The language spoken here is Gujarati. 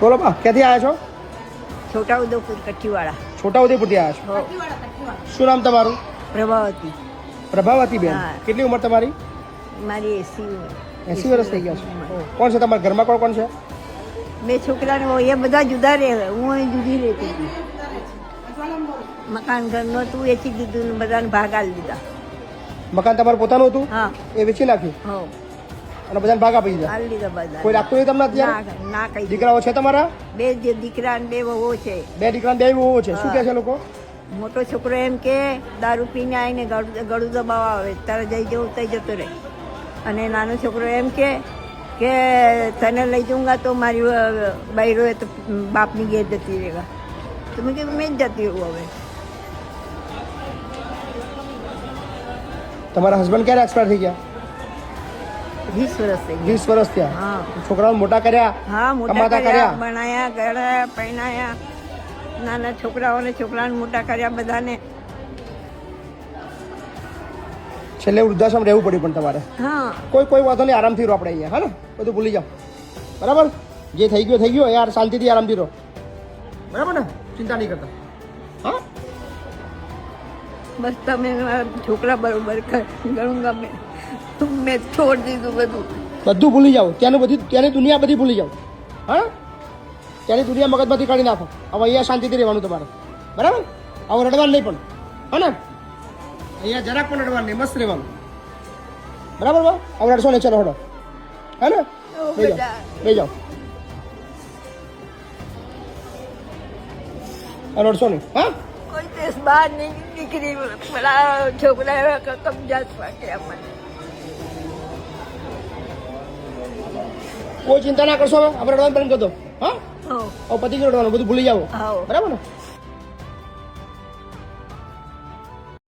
બોલો બા, ક્યાંથી આવ્યા છો? છોટાઉદેપુર કઠીવાળા. છોટાઉદેપુરથી આવ્યા છો. શું નામ તમારું? પ્રભાવતી. પ્રભાવતી બેન. હા. કેટલી ઉંમર તમારી? મારી 80 વર્ષ થઈ ગયા છે. કોણ છે તમારા ઘરમાં? કોણ કોણ છે? બે છોકરાને એ બધા જુદા રહે, હું અહીં જુદી રહેતી હતી. મકાન ઘરનું હતું, વેચી દીધું ને બધાને ભાગ આલી દીધા. મકાન તમારું પોતાનું હતું? હા. એ વેચી નાખ્યું હો અને બધાને ભાગ આપી દીધા? આલી દીધા બધા. કોઈ રાખતું નહીં તમને અત્યારે? ના ના કઈ. દીકરાઓ છે તમારા? બે દીકરા ને બે વહુઓ છે. 2 દીકરા 2 વહુઓ છે. શું કહે છે લોકો? મોટો છોકરો એમ કે દારૂ પીને આવીને ગળું દબાવવા આવે, તારે જઈ જવું તઈ જતો રહે. અને નાનો છોકરો એમ કે તને લઈ જાઉંગા તો મારી બૈરો તો બાપની ઘેર જતી રહેગા. તો મેં કીધું મેં જ જતી રહું હવે. તમારા હસબન્ડ ક્યારે એક્સપાયર થઈ ગયા? 20 વર્ષ થઈ 20 વર્ષ થયા. હા. છોકરાઓને મોટા કર્યા? હા, મોટા કમાતા કર્યા, કર્યા? ભણાયા, ગળાયા, પહેણાયા. નાના છોકરાઓને મોટા કર્યા બધાને. છેલ્લે વૃદ્ધાશ્રમ રહેવું પડ્યું પણ તમારે? હા. કોઈ વાંધો નહીં, આરામથી રહો આપણે અહીંયા. હા ને, બધું ભૂલી જાઓ. બરાબર? જે થઈ ગયો યાર, શાંતિથી આરામથી રહો. બરાબર ને? ચિંતા નહીં કરતા. હા. બસ તમે મારા છોકરા બરોબર ગણુંગા મેં છોડ દીધું બધું. બધું ભૂલી જાઓ. ત્યાંની દુનિયા બધી ભૂલી જાઓ. હા. ત્યાંની દુનિયા મગજમાંથી કાઢી નાખો. હવે અહીંયા શાંતિથી રહેવાનું તમારે. બરાબર? હવે રડવાનું નહીં પણ. હા ને? અહીંયા જરાક પણ રડવાનું નહીં, મસ્ત રહેવાનું. બરાબર બા? હવે રડશો નહીં, ચલો હડો. હા ને? બે જાઓ. રડશો નહીં. હા. કોઈ દેશ બહાર નહીં નીકળી, પેલા છોકરા કબજાત પાક્યા મને. કોઈ ચિંતા ના કરશો. હવે આપણે રડવાનું બંધ કરી દો. હા. હો. હવે પતિ રડવાનું, બધું ભૂલી જાઓ. હા. બરાબર ને?